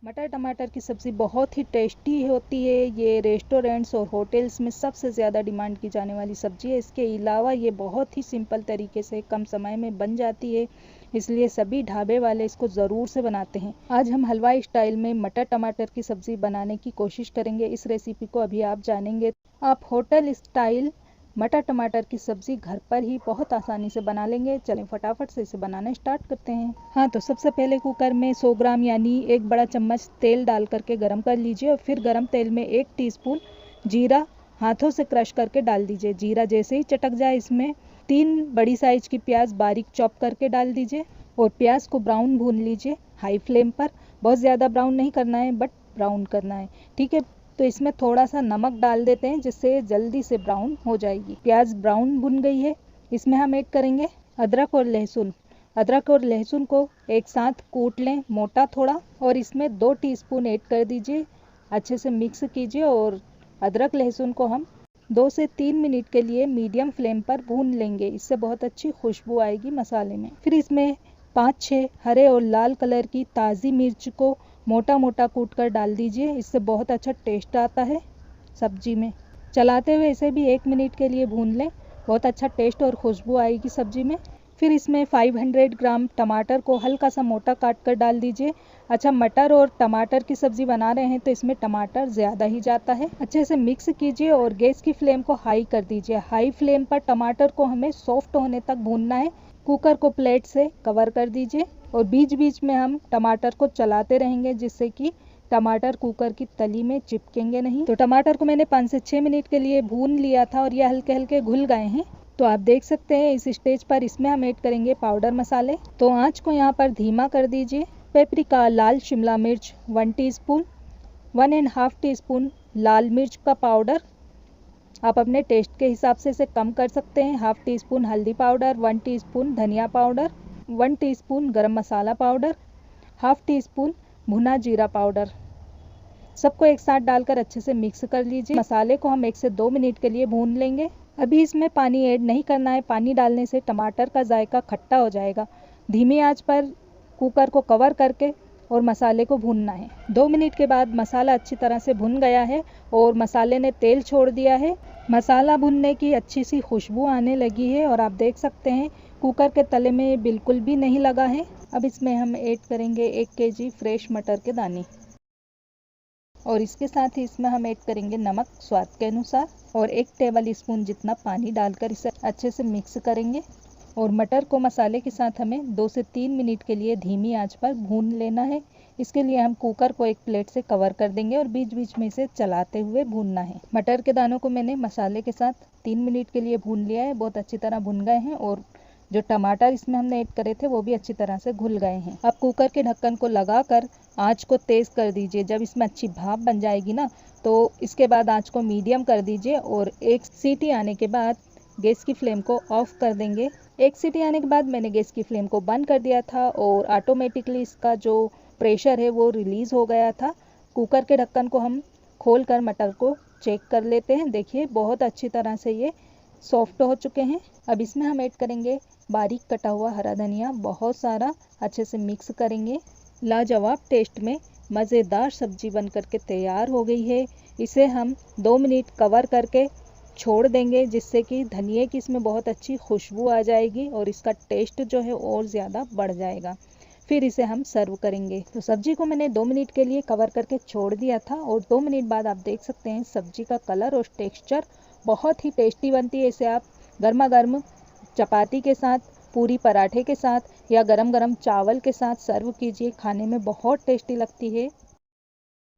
मटर टमाटर की सब्ज़ी बहुत ही टेस्टी होती है। ये रेस्टोरेंट्स और होटल्स में सबसे ज़्यादा डिमांड की जाने वाली सब्ज़ी है। इसके अलावा ये बहुत ही सिंपल तरीके से कम समय में बन जाती है, इसलिए सभी ढाबे वाले इसको ज़रूर से बनाते हैं। आज हम हलवाई स्टाइल में मटर टमाटर की सब्ज़ी बनाने की कोशिश करेंगे। इस रेसिपी को अभी आप जानेंगे। आप होटल स्टाइल मटर टमाटर की सब्ज़ी घर पर ही बहुत आसानी से बना लेंगे। चलें फटाफट से इसे बनाना स्टार्ट करते हैं। हाँ, तो सबसे पहले कुकर में 100 ग्राम यानी 1 बड़ा चम्मच तेल डाल करके गरम कर लीजिए और फिर गरम तेल में 1 टीस्पून जीरा हाथों से क्रश करके डाल दीजिए। जीरा जैसे ही चटक जाए इसमें 3 बड़ी साइज की प्याज बारीक चॉप करके डाल दीजिए और प्याज को ब्राउन भून लीजिए हाई फ्लेम पर। बहुत ज़्यादा ब्राउन नहीं करना है, बट ब्राउन करना है, ठीक है। तो इसमें थोड़ा सा नमक डाल देते हैं जिससे जल्दी से ब्राउन हो जाएगी। प्याज ब्राउन भुन गई है, इसमें हम ऐड करेंगे अदरक और लहसुन। अदरक और लहसुन को एक साथ कूट लें मोटा थोड़ा और इसमें 2 टीस्पून ऐड कर दीजिए। अच्छे से मिक्स कीजिए और अदरक लहसुन को हम 2 से 3 मिनट के लिए मीडियम फ्लेम पर भून लेंगे। इससे बहुत अच्छी खुशबू आएगी मसाले में। फिर इसमें 5-6 हरे और लाल कलर की ताज़ी मिर्च को मोटा मोटा कूट कर डाल दीजिए। इससे बहुत अच्छा टेस्ट आता है सब्जी में। चलाते हुए इसे भी 1 मिनट के लिए भून लें, बहुत अच्छा टेस्ट और खुशबू आएगी सब्जी में। फिर इसमें 500 ग्राम टमाटर को हल्का सा मोटा काट कर डाल दीजिए। अच्छा, मटर और टमाटर की सब्जी बना रहे हैं तो इसमें टमाटर ज़्यादा ही जाता है। अच्छे से मिक्स कीजिए और गैस की फ्लेम को हाई कर दीजिए। हाई फ्लेम पर टमाटर को हमें सॉफ्ट होने तक भूनना है। कुकर को प्लेट से कवर कर दीजिए और बीच बीच में हम टमाटर को चलाते रहेंगे जिससे कि टमाटर कुकर की तली में चिपकेंगे नहीं। तो टमाटर को मैंने 5 से 6 मिनट के लिए भून लिया था और ये हल्के हल्के घुल गए हैं। तो आप देख सकते हैं इस स्टेज पर इसमें हम ऐड करेंगे पाउडर मसाले। तो आंच को यहाँ पर धीमा कर दीजिए। पेपरिका लाल शिमला मिर्च 1 टीस्पून, 1.5 टीस्पून लाल मिर्च का पाउडर, आप अपने टेस्ट के हिसाब से इसे कम कर सकते हैं। 1/2 टीस्पून हल्दी पाउडर, 1 टीस्पून धनिया पाउडर, 1 टीस्पून गरम मसाला पाउडर, 1/2 टीस्पून भुना जीरा पाउडर। सबको एक साथ डालकर अच्छे से मिक्स कर लीजिए। मसाले को हम 1 से 2 मिनट के लिए भून लेंगे। अभी इसमें पानी ऐड नहीं करना है, पानी डालने से टमाटर का जायका खट्टा हो जाएगा। धीमी आंच पर कुकर को कवर करके और मसाले को भूनना है। 2 मिनट के बाद मसाला अच्छी तरह से भुन गया है और मसाले ने तेल छोड़ दिया है। मसाला भुनने की अच्छी सी खुशबू आने लगी है और आप देख सकते हैं कुकर के तले में बिल्कुल भी नहीं लगा है। अब इसमें हम ऐड करेंगे 1 केजी फ्रेश मटर के दाने और इसके साथ ही इसमें हम ऐड करेंगे नमक स्वाद के अनुसार और 1 टेबल स्पून जितना पानी डालकर इसे अच्छे से मिक्स करेंगे और मटर को मसाले के साथ हमें 2 से 3 मिनट के लिए धीमी आंच पर भून लेना है। इसके लिए हम कुकर को एक प्लेट से कवर कर देंगे और बीच बीच में इसे चलाते हुए भूनना है। मटर के दानों को मैंने मसाले के साथ 3 मिनट के लिए भून लिया है। बहुत अच्छी तरह भुन गए हैं और जो टमाटर इसमें हमने ऐड करे थे वो भी अच्छी तरह से घुल गए हैं। अब कुकर के ढक्कन को लगाकर आंच को तेज़ कर दीजिए। जब इसमें अच्छी भाप बन जाएगी ना तो इसके बाद आंच को मीडियम कर दीजिए और 1 सीटी आने के बाद गैस की फ्लेम को ऑफ कर देंगे। 1 सीटी आने के बाद मैंने गैस की फ्लेम को बंद कर दिया था और ऑटोमेटिकली इसका जो प्रेशर है वो रिलीज़ हो गया था। कुकर के ढक्कन को हम खोल कर मटर को चेक कर लेते हैं। देखिए बहुत अच्छी तरह से ये सॉफ्ट हो चुके हैं। अब इसमें हम ऐड करेंगे बारीक कटा हुआ हरा धनिया, बहुत सारा, अच्छे से मिक्स करेंगे। लाजवाब टेस्ट में मज़ेदार सब्जी बन करके तैयार हो गई है। इसे हम 2 मिनट कवर करके छोड़ देंगे जिससे कि धनिए की इसमें बहुत अच्छी खुशबू आ जाएगी और इसका टेस्ट जो है और ज़्यादा बढ़ जाएगा। फिर इसे हम सर्व करेंगे। तो सब्जी को मैंने 2 मिनट के लिए कवर करके छोड़ दिया था और 2 मिनट बाद आप देख सकते हैं सब्जी का कलर और टेक्सचर बहुत ही टेस्टी बनती है। इसे आप गर्मा गर्म चपाती के साथ, पूरी पराठे के साथ या गरम गरम चावल के साथ सर्व कीजिए। खाने में बहुत टेस्टी लगती है।